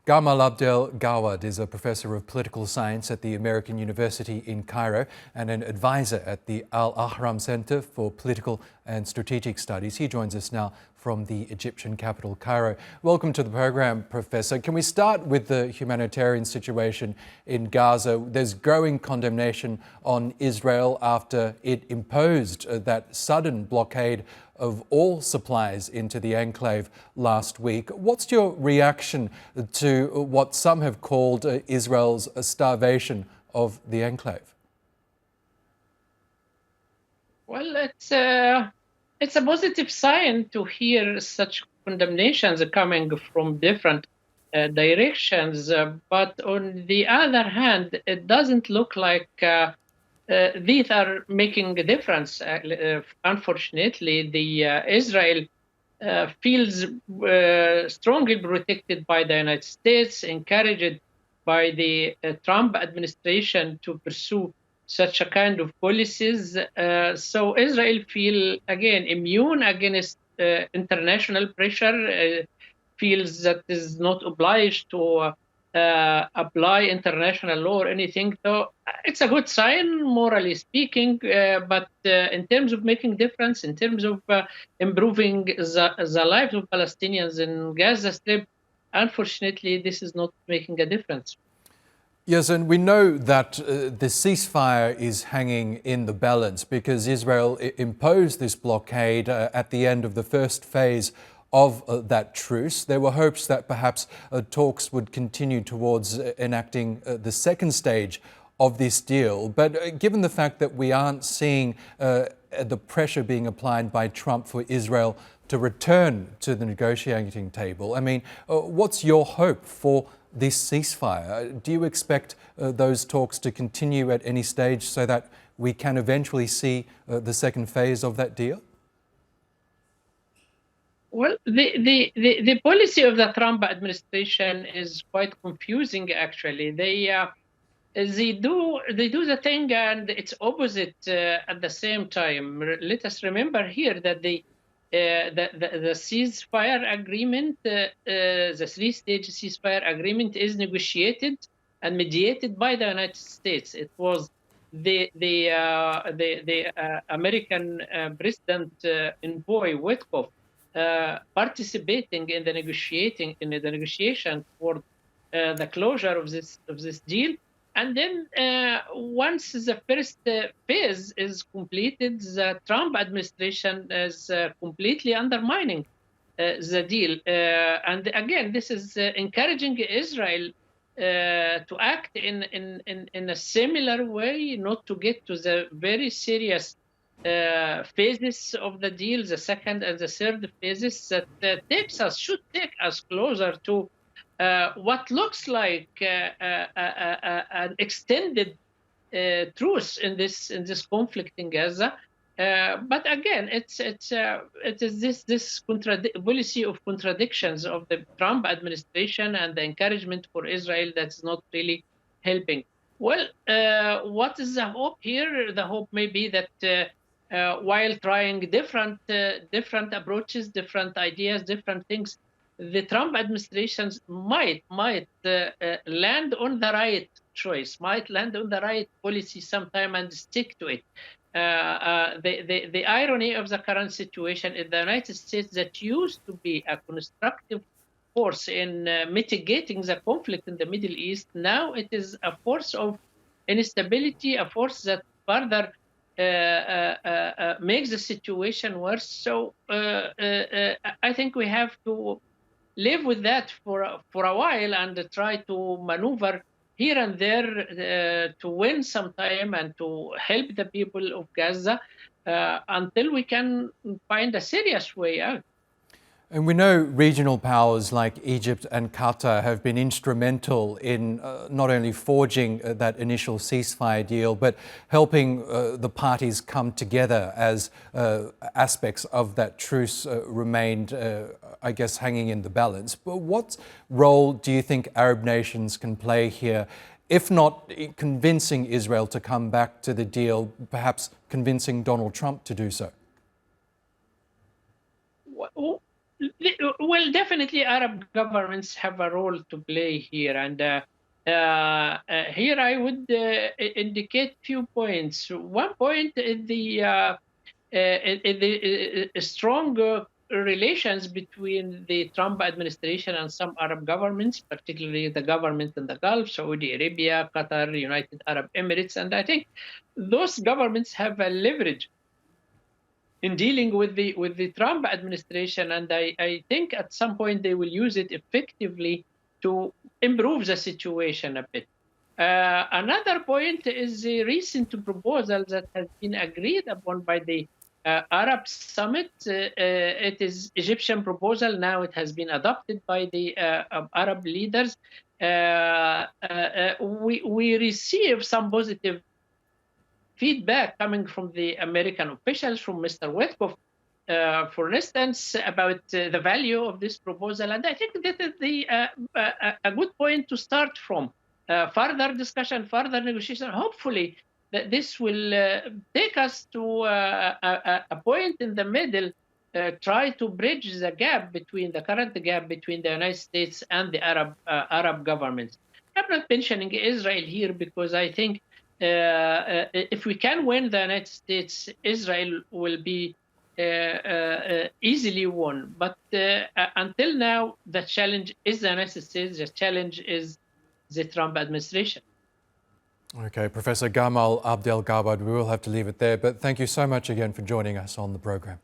Gamal Abdel Gawad is a professor of political science at the American University in Cairo and an advisor at the Al-Ahram Center for Political and Strategic Studies. He joins us now from the Egyptian capital, Cairo. Welcome to the program, Professor. Can we start with the humanitarian situation in Gaza? There's growing condemnation on Israel after it imposed that sudden blockade of all supplies into the enclave last week. What's your reaction to what some have called Israel's starvation of the enclave? Well, it's a positive sign to hear such condemnations coming from different directions. But on the other hand, it doesn't look like these are making a difference. Unfortunately, the Israel feels strongly protected by the United States, encouraged by the Trump administration to pursue such a kind of policies. So Israel feel again immune against international pressure, feels that is not obliged to apply international law or anything. So it's a good sign, morally speaking, but in terms of making difference, in terms of improving the lives of Palestinians in Gaza Strip, unfortunately, this is not making a difference. Yes, and we know that the ceasefire is hanging in the balance because Israel imposed this blockade at the end of the first phase of that truce. There were hopes that perhaps talks would continue towards enacting the second stage of this deal. But given the fact that we aren't seeing the pressure being applied by Trump for Israel to return to the negotiating table, I mean, what's your hope for this ceasefire? Do you expect those talks to continue at any stage so that we can eventually see the second phase of that deal? Well, the policy of the Trump administration is quite confusing. Actually, they do the thing and it's opposite at the same time. Let us remember here that the ceasefire agreement, the three-stage ceasefire agreement, is negotiated and mediated by the United States. It was the American President envoy Witkoff participating in the negotiation for the closure of this deal. And then once the first phase is completed, the Trump administration is completely undermining the deal. And again, this is encouraging Israel to act in a similar way, not to get to the very serious phases of the deal, the second and the third phases that should take us closer to what looks like an extended truce in this conflict in Gaza. But again, it is this policy of contradictions of the Trump administration and the encouragement for Israel that's not really helping. Well, what is the hope here? The hope may be that while trying different approaches, different ideas, different things, the Trump administration might land on the right choice, might land on the right policy sometime and stick to it. The irony of the current situation in the United States, that used to be a constructive force in mitigating the conflict in the Middle East, now it is a force of instability, a force that further makes the situation worse. So I think we have to live with that for a while and try to maneuver here and there to win some time and to help the people of Gaza until we can find a serious way out. And we know regional powers like Egypt and Qatar have been instrumental in not only forging that initial ceasefire deal, but helping the parties come together as aspects of that truce remained, I guess, hanging in the balance. But what role do you think Arab nations can play here, if not convincing Israel to come back to the deal, perhaps convincing Donald Trump to do so? Well, definitely Arab governments have a role to play here. And here I would indicate few points. One point is the strong relations between the Trump administration and some Arab governments, particularly the government in the Gulf, Saudi Arabia, Qatar, United Arab Emirates. And I think those governments have a leverage in dealing with the Trump administration, and I think at some point they will use it effectively to improve the situation a bit. Another point is the recent proposal that has been agreed upon by the Arab Summit. It is Egyptian proposal. Now it has been adopted by the Arab leaders. We receive some positive feedback coming from the American officials, from Mr. Witkoff, for instance, about the value of this proposal. And I think that is a good point to start from. Further discussion, further negotiation. Hopefully, that this will take us to a point in the middle, try to bridge the gap between the current gap between the United States and the Arab governments. I'm not mentioning Israel here because I think if we can win the United States, Israel will be easily won. But until now, the challenge is the United States. The challenge is the Trump administration. Okay, Professor Gamal Abdel Gawad, we will have to leave it there, but thank you so much again for joining us on the program.